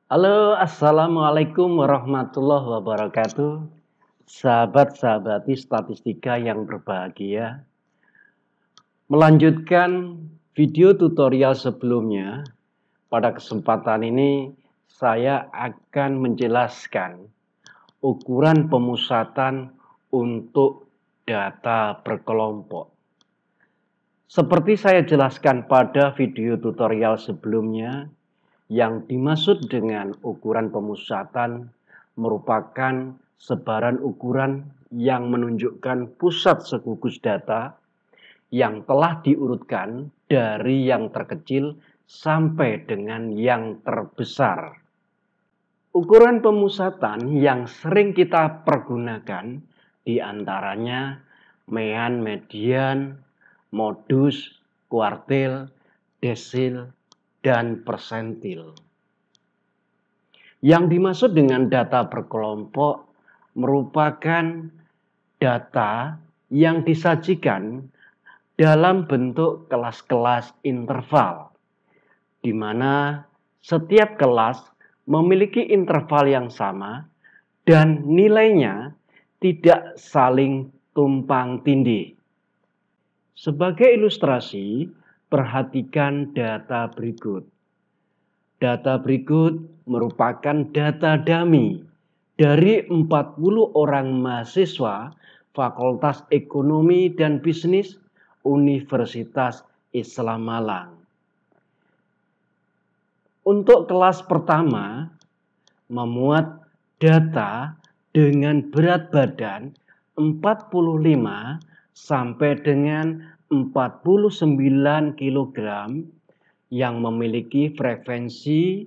Halo, assalamualaikum warahmatullahi wabarakatuh. Sahabat-sahabati statistika yang berbahagia. Melanjutkan video tutorial sebelumnya, pada kesempatan ini saya akan menjelaskan ukuran pemusatan untuk data berkelompok. Seperti saya jelaskan pada video tutorial sebelumnya, yang dimaksud dengan ukuran pemusatan merupakan sebaran ukuran yang menunjukkan pusat segugus data yang telah diurutkan dari yang terkecil sampai dengan yang terbesar. Ukuran pemusatan yang sering kita pergunakan diantaranya mean, median, modus, kuartil, desil, dan persentil. Yang dimaksud dengan data berkelompok merupakan data yang disajikan dalam bentuk kelas-kelas interval, di mana setiap kelas memiliki interval yang sama dan nilainya tidak saling tumpang tindih. Sebagai ilustrasi, perhatikan data berikut. Data berikut merupakan data dummy dari 40 orang mahasiswa Fakultas Ekonomi dan Bisnis Universitas Islam Malang. Untuk kelas pertama, memuat data dengan berat badan 45 sampai dengan 49 kg yang memiliki frekuensi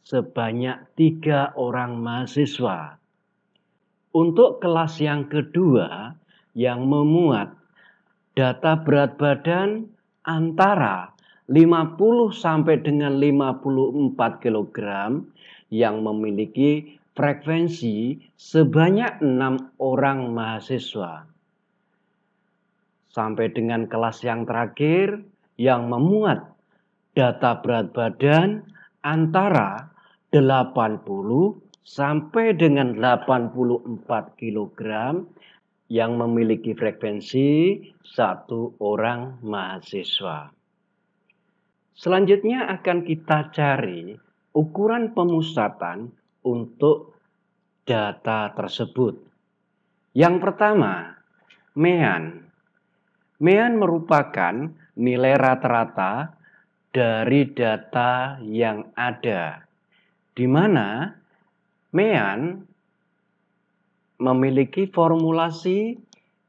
sebanyak 3 orang mahasiswa. Untuk kelas yang kedua yang memuat data berat badan antara 50 sampai dengan 54 kg yang memiliki frekuensi sebanyak 6 orang mahasiswa. Sampai dengan kelas yang terakhir yang memuat data berat badan antara 80 sampai dengan 84 kg yang memiliki frekuensi 1 orang mahasiswa. Selanjutnya akan kita cari ukuran pemusatan untuk data tersebut. Yang pertama, mean. Mean merupakan nilai rata-rata dari data yang ada, di mana mean memiliki formulasi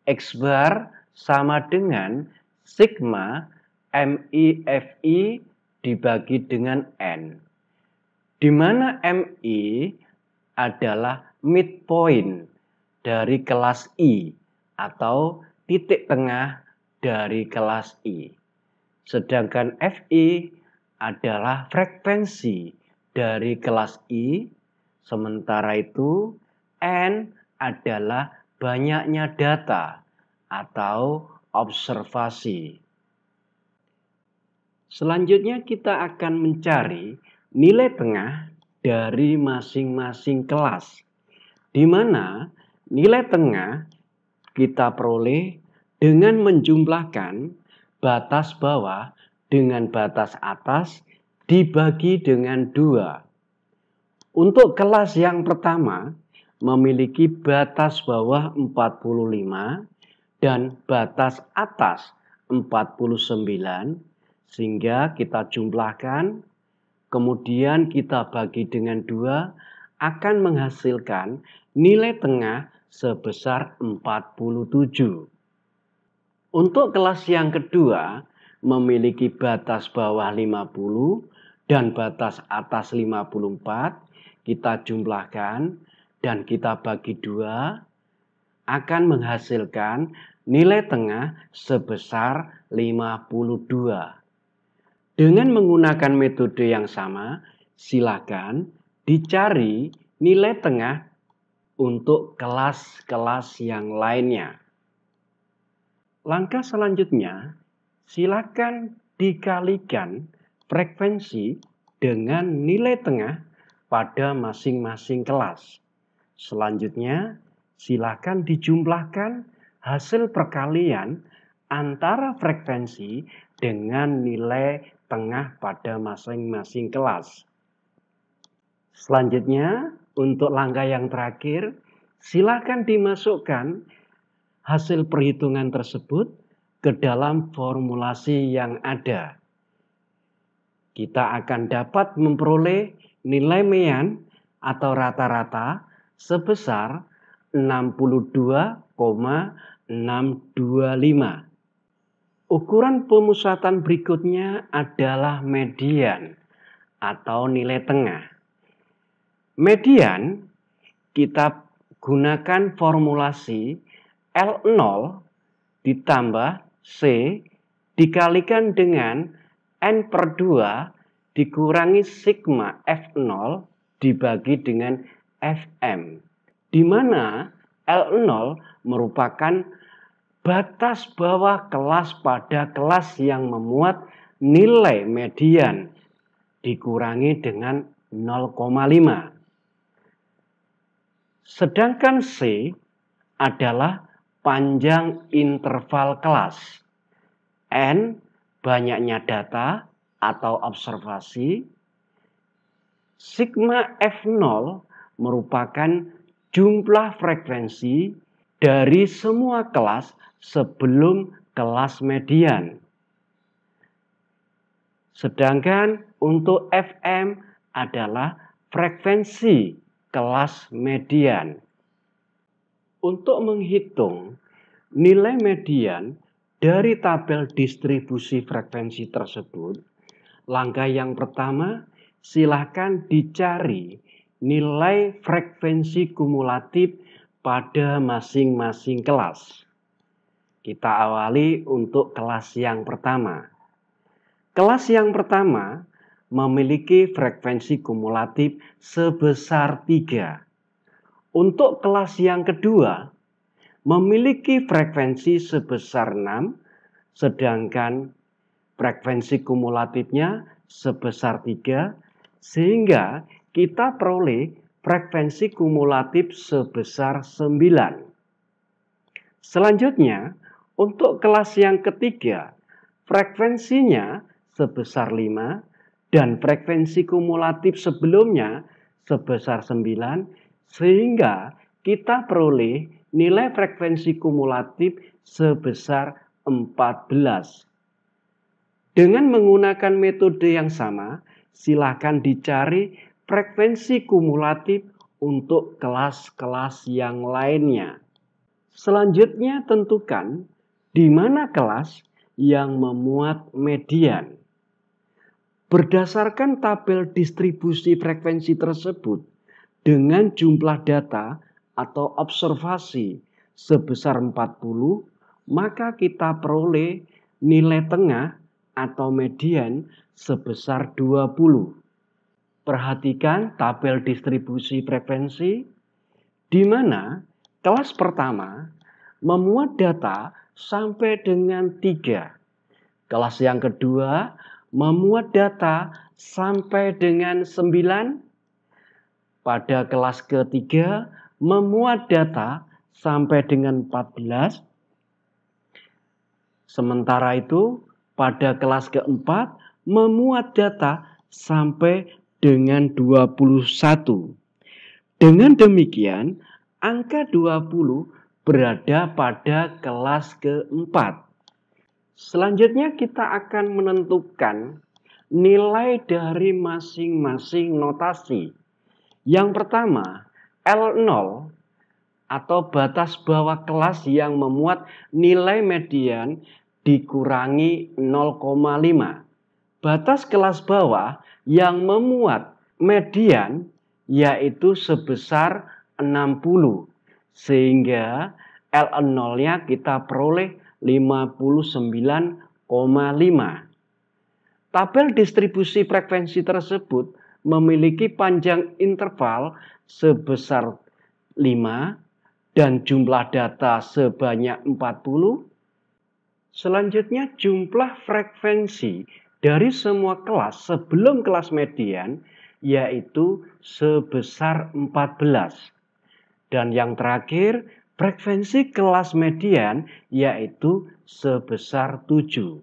X bar sama dengan sigma MIFI dibagi dengan N, di mana MI adalah midpoint dari kelas I atau titik tengah dari kelas I. Sedangkan FI adalah frekuensi dari kelas I, sementara itu N adalah banyaknya data atau observasi. Selanjutnya kita akan mencari nilai tengah dari masing-masing kelas, di mana nilai tengah kita peroleh dengan menjumlahkan batas bawah dengan batas atas dibagi dengan 2. Untuk kelas yang pertama memiliki batas bawah 45 dan batas atas 49, sehingga kita jumlahkan, kemudian kita bagi dengan 2, akan menghasilkan nilai tengah sebesar 47. Untuk kelas yang kedua memiliki batas bawah 50 dan batas atas 54, kita jumlahkan dan kita bagi 2, akan menghasilkan nilai tengah sebesar 52. Dengan menggunakan metode yang sama, silakan dicari nilai tengah untuk kelas-kelas yang lainnya. Langkah selanjutnya, silakan dikalikan frekuensi dengan nilai tengah pada masing-masing kelas. Selanjutnya, silakan dijumlahkan hasil perkalian antara frekuensi dengan nilai tengah pada masing-masing kelas. Selanjutnya, untuk langkah yang terakhir, silakan dimasukkan hasil perhitungan tersebut ke dalam formulasi yang ada. Kita akan dapat memperoleh nilai median atau rata-rata sebesar 62,625. Ukuran pemusatan berikutnya adalah median atau nilai tengah. Median kita gunakan formulasi L0 ditambah C dikalikan dengan N/2 dikurangi sigma F0 dibagi dengan Fm, di mana L0 merupakan batas bawah kelas pada kelas yang memuat nilai median dikurangi dengan 0,5. Sedangkan C adalah panjang interval kelas. N banyaknya data atau observasi. Sigma F0 merupakan jumlah frekuensi dari semua kelas sebelum kelas median. Sedangkan untuk Fm adalah frekuensi kelas median. Untuk menghitung nilai median dari tabel distribusi frekuensi tersebut, langkah yang pertama, silakan dicari nilai frekuensi kumulatif pada masing-masing kelas. Kita awali untuk kelas yang pertama. Kelas yang pertama memiliki frekuensi kumulatif sebesar 3. Untuk kelas yang kedua memiliki frekuensi sebesar 6, sedangkan frekuensi kumulatifnya sebesar 3, sehingga kita peroleh frekuensi kumulatif sebesar 9. Selanjutnya, untuk kelas yang ketiga, frekuensinya sebesar 5 dan frekuensi kumulatif sebelumnya sebesar 9, sehingga kita peroleh nilai frekuensi kumulatif sebesar 14. Dengan menggunakan metode yang sama, silakan dicari frekuensi kumulatif untuk kelas-kelas yang lainnya. Selanjutnya tentukan di mana kelas yang memuat median. Berdasarkan tabel distribusi frekuensi tersebut dengan jumlah data atau observasi sebesar 40, maka kita peroleh nilai tengah atau median sebesar 20. Perhatikan tabel distribusi frekuensi di mana kelas pertama memuat data sampai dengan 3. Kelas yang kedua memuat data sampai dengan 9. Pada kelas ketiga memuat data sampai dengan 14. Sementara itu pada kelas keempat memuat data sampai dengan 21. Dengan demikian, angka 20 berada pada kelas keempat. Selanjutnya kita akan menentukan nilai dari masing-masing notasi. Yang pertama, L0 atau batas bawah kelas yang memuat nilai median dikurangi 0,5. Batas kelas bawah yang memuat median yaitu sebesar 60. Sehingga L0-nya kita peroleh 59,5. Tabel distribusi frekuensi tersebut memiliki panjang interval sebesar 5 dan jumlah data sebanyak 40. Selanjutnya jumlah frekuensi dari semua kelas sebelum kelas median yaitu sebesar 14. Dan yang terakhir, frekuensi kelas median yaitu sebesar 7.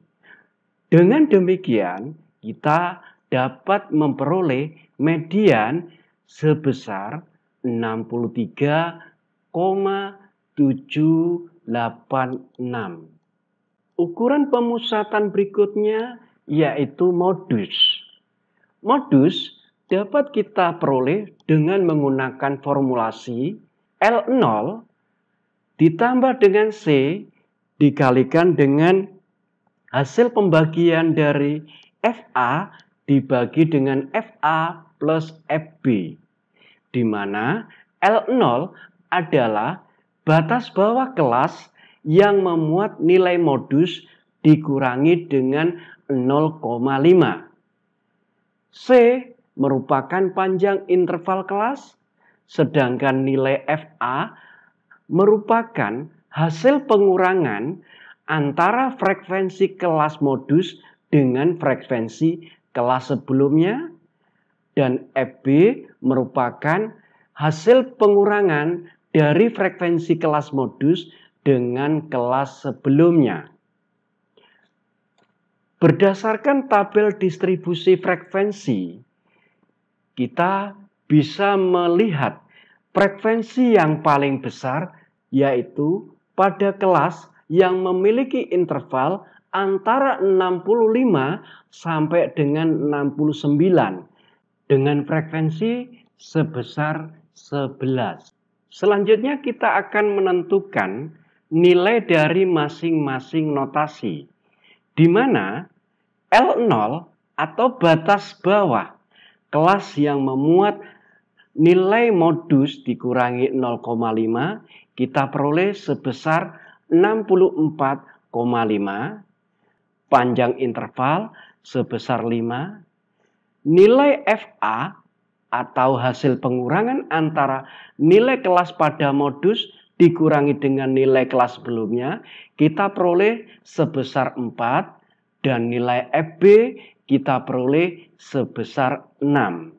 Dengan demikian, kita dapat memperoleh median sebesar 63,786. Ukuran pemusatan berikutnya yaitu modus. Modus dapat kita peroleh dengan menggunakan formulasi L0 ditambah dengan C dikalikan dengan hasil pembagian dari FA dibagi dengan FA plus FB, di mana L0 adalah batas bawah kelas yang memuat nilai modus dikurangi dengan 0,5. C merupakan panjang interval kelas, sedangkan nilai FA merupakan hasil pengurangan antara frekuensi kelas modus dengan frekuensi kelas sebelumnya, dan FB merupakan hasil pengurangan dari frekuensi kelas modus dengan kelas sebelumnya. Berdasarkan tabel distribusi frekuensi, kita bisa melihat frekuensi yang paling besar yaitu pada kelas yang memiliki interval antara 65 sampai dengan 69 dengan frekuensi sebesar 11. Selanjutnya kita akan menentukan nilai dari masing-masing notasi, di mana L0 atau batas bawah kelas yang memuat nilai modus dikurangi 0,5 kita peroleh sebesar 64,5, panjang interval sebesar 5, nilai FA atau hasil pengurangan antara nilai kelas pada modus dikurangi dengan nilai kelas sebelumnya kita peroleh sebesar 4, dan nilai FB kita peroleh sebesar 6.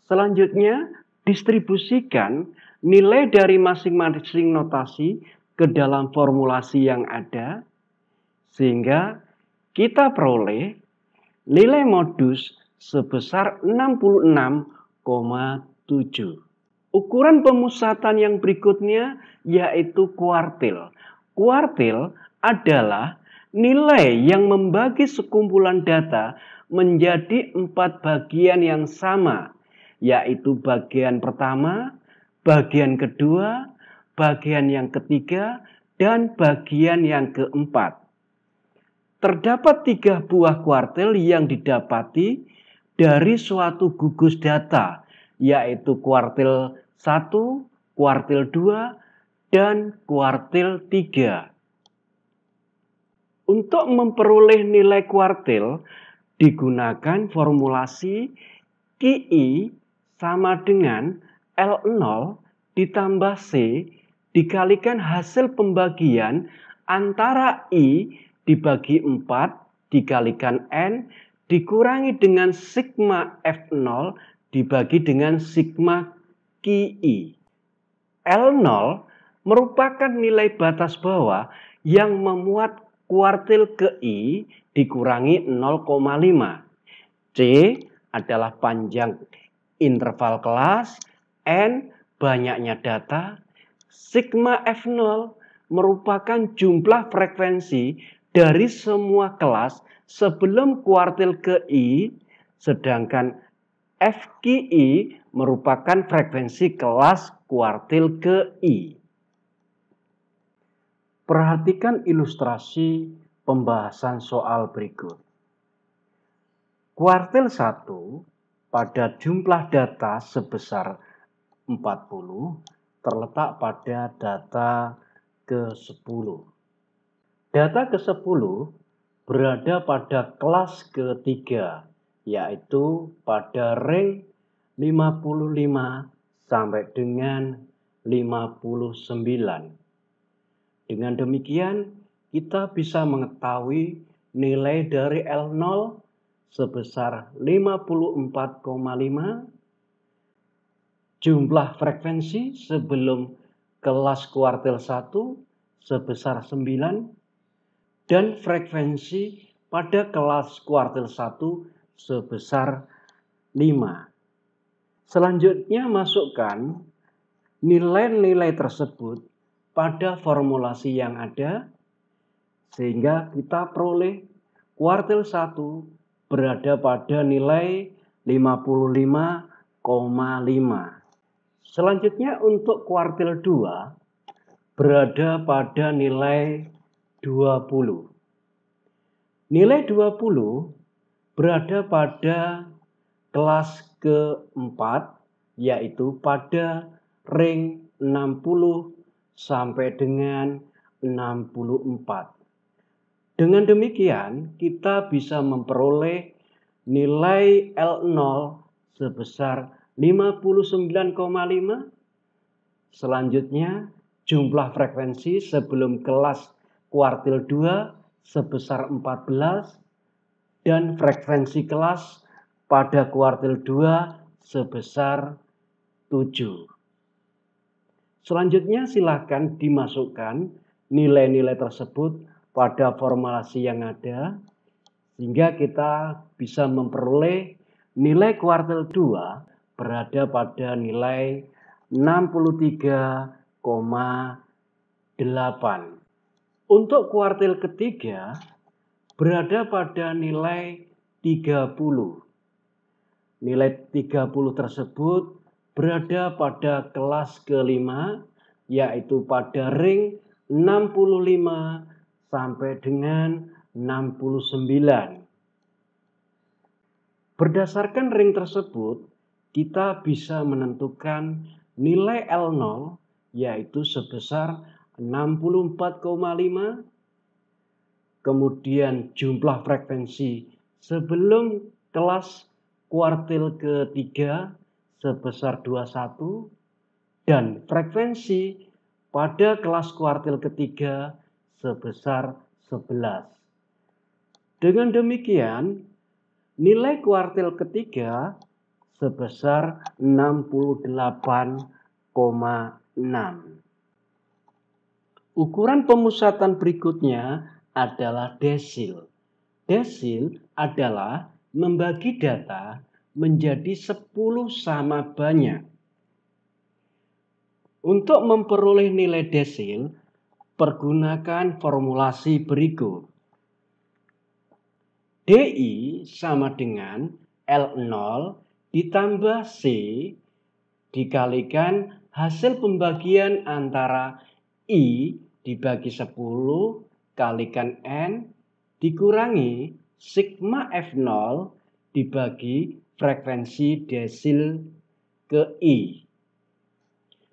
Selanjutnya, distribusikan nilai dari masing-masing notasi ke dalam formulasi yang ada, sehingga kita peroleh nilai modus sebesar 66,7. Ukuran pemusatan yang berikutnya yaitu kuartil. Kuartil adalah nilai yang membagi sekumpulan data menjadi 4 bagian yang sama, yaitu bagian pertama, bagian kedua, bagian yang ketiga, dan bagian yang keempat. Terdapat 3 buah kuartil yang didapati dari suatu gugus data, yaitu kuartil 1, kuartil 2, dan kuartil 3. Untuk memperoleh nilai kuartil, digunakan formulasi QI sama dengan L0 ditambah C dikalikan hasil pembagian antara I dibagi 4 dikalikan N dikurangi dengan sigma F0 dibagi dengan sigma QI. L0 merupakan nilai batas bawah yang memuat kuartil ke I dikurangi 0,5. C adalah panjang interval kelas, N banyaknya data, sigma F0 merupakan jumlah frekuensi dari semua kelas sebelum kuartil ke I, sedangkan FQI merupakan frekuensi kelas kuartil ke I. Perhatikan ilustrasi pembahasan soal berikut. Kuartil 1 pada jumlah data sebesar 40 terletak pada data ke-10. Data ke-10 berada pada kelas ketiga, yaitu pada rank 55 sampai dengan 59. Dengan demikian, kita bisa mengetahui nilai dari L0 sebesar 54,5. Jumlah frekuensi sebelum kelas kuartil 1 sebesar 9. Dan frekuensi pada kelas kuartil 1 sebesar 5. Selanjutnya masukkan nilai-nilai tersebut pada formulasi yang ada sehingga kita peroleh kuartil 1 berada pada nilai 55,5. Selanjutnya untuk kuartil 2 berada pada nilai 20. Nilai 20 berada pada kelas keempat, yaitu pada ring 60 sampai dengan 64. Dengan demikian, kita bisa memperoleh nilai L0 sebesar 59,5. Selanjutnya, jumlah frekuensi sebelum kelas kuartil 2 sebesar 14 dan frekuensi kelas pada kuartil 2 sebesar 7. Selanjutnya silakan dimasukkan nilai-nilai tersebut pada formulasi yang ada sehingga kita bisa memperoleh nilai kuartil 2 berada pada nilai 63,8. Untuk kuartil ketiga berada pada nilai 30. Nilai 30 tersebut berada pada kelas kelima, yaitu pada ring 65 sampai dengan 69. Berdasarkan ring tersebut, kita bisa menentukan nilai L0 yaitu sebesar 64,5. Kemudian jumlah frekuensi sebelum kelas kuartil ketiga sebesar 21 dan frekuensi pada kelas kuartil ketiga sebesar 11. Dengan demikian, nilai kuartil ketiga sebesar 68,6. Ukuran pemusatan berikutnya adalah desil. Desil adalah membagi data menjadi 10 sama banyak. Untuk memperoleh nilai desil, pergunakan formulasi berikut. DI sama dengan L0 ditambah C dikalikan hasil pembagian antara I dibagi 10 kalikan N dikurangi sigma F0 dibagi frekuensi desil ke I.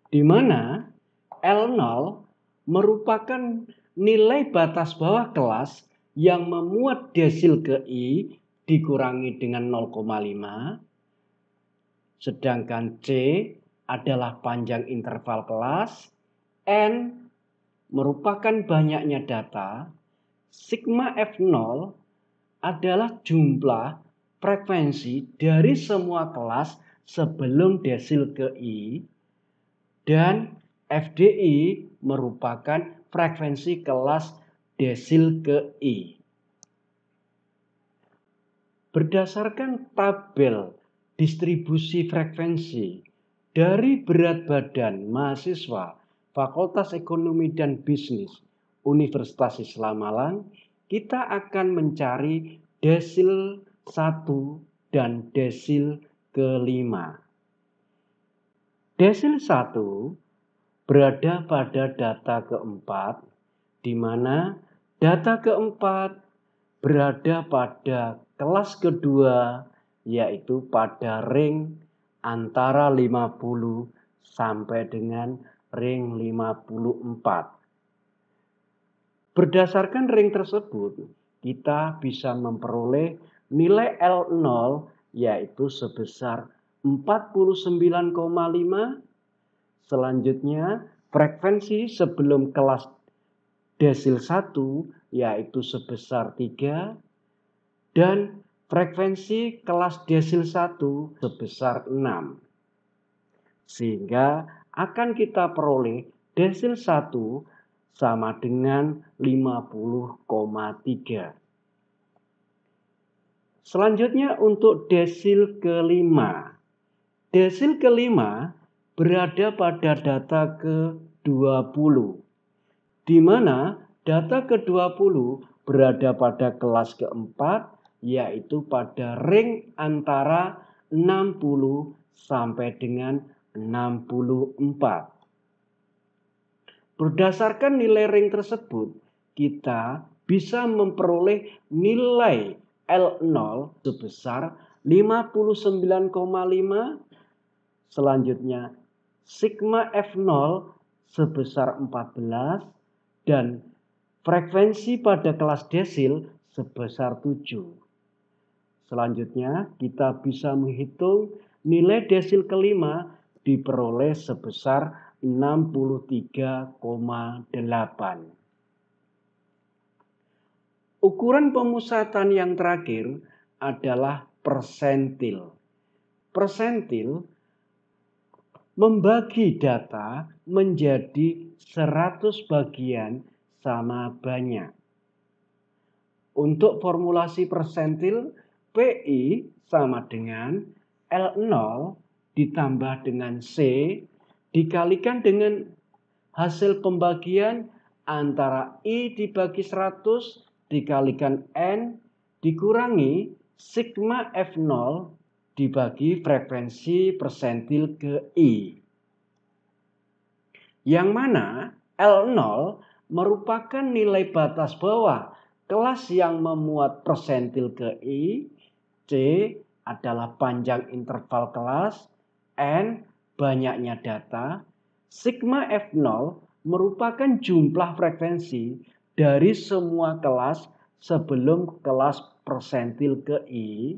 Di mana L0 merupakan nilai batas bawah kelas yang memuat desil ke I dikurangi dengan 0,5. Sedangkan C adalah panjang interval kelas, N merupakan banyaknya data, sigma F0 adalah jumlah frekuensi dari semua kelas sebelum desil ke I, dan FDI merupakan frekuensi kelas desil ke I. Berdasarkan tabel distribusi frekuensi dari berat badan mahasiswa Fakultas Ekonomi dan Bisnis Universitas Islam Malang, kita akan mencari desil 1 dan desil ke-5. Desil 1 berada pada data keempat, di mana data keempat berada pada kelas kedua, yaitu pada ring antara 50 sampai dengan ring 54. Berdasarkan ring tersebut, kita bisa memperoleh nilai L0 yaitu sebesar 49,5. Selanjutnya, frekuensi sebelum kelas desil 1 yaitu sebesar 3 dan frekuensi kelas desil 1 sebesar 6. Sehingga akan kita peroleh desil 1 sama dengan 50,3. Selanjutnya untuk desil kelima. Desil kelima berada pada data ke-20. Di mana data ke-20 berada pada kelas keempat, yaitu pada ring antara 60 sampai dengan 64. Berdasarkan nilai ring tersebut, kita bisa memperoleh nilai L0 sebesar 59,5. Selanjutnya sigma F0 sebesar 14 dan frekuensi pada kelas desil sebesar 7. Selanjutnya kita bisa menghitung nilai desil kelima diperoleh sebesar 63,8. Ukuran pemusatan yang terakhir adalah persentil. Persentil membagi data menjadi 100 bagian sama banyak. Untuk formulasi persentil, PI sama dengan L0 ditambah dengan C dikalikan dengan hasil pembagian antara I dibagi 100 dikalikan N dikurangi sigma F0 dibagi frekuensi persentil ke I. Yang mana L0 merupakan nilai batas bawah kelas yang memuat persentil ke I, C adalah panjang interval kelas, N banyaknya data, sigma F0 merupakan jumlah frekuensi dari semua kelas sebelum kelas persentil ke I,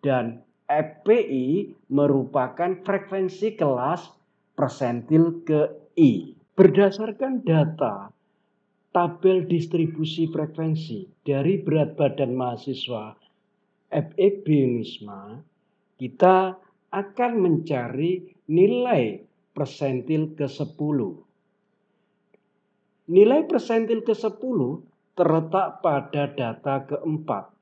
dan FPI merupakan frekuensi kelas persentil ke I. Berdasarkan data tabel distribusi frekuensi dari berat badan mahasiswa FEB MISMA, kita akan mencari nilai persentil ke-10. Nilai persentil ke-10 terletak pada data keempat,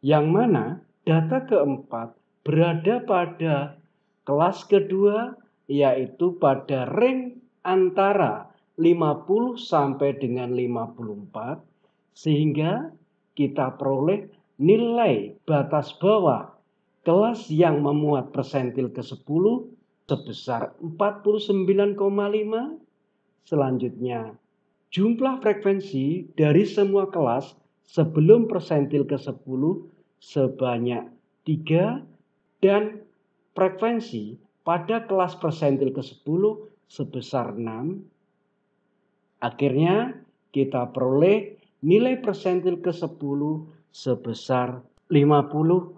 yang mana data keempat berada pada kelas kedua, yaitu pada ring antara 50 sampai dengan 54, sehingga kita peroleh nilai batas bawah kelas yang memuat persentil ke-10 sebesar 49,5. Selanjutnya, jumlah frekuensi dari semua kelas sebelum persentil ke-10 sebanyak 3 dan frekuensi pada kelas persentil ke-10 sebesar 6. Akhirnya kita peroleh nilai persentil ke-10 sebesar 50,3.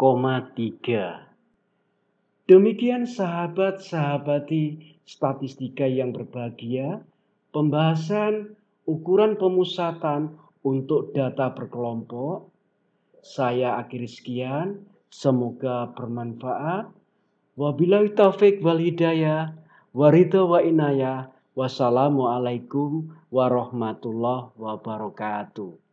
Demikian sahabat-sahabati statistika yang berbahagia, pembahasan ukuran pemusatan untuk data berkelompok. Saya akhiri sekian, semoga bermanfaat. Wabillahi taufik wal hidayah, waridha wa inayah. Wassalamualaikum warahmatullahi wabarakatuh.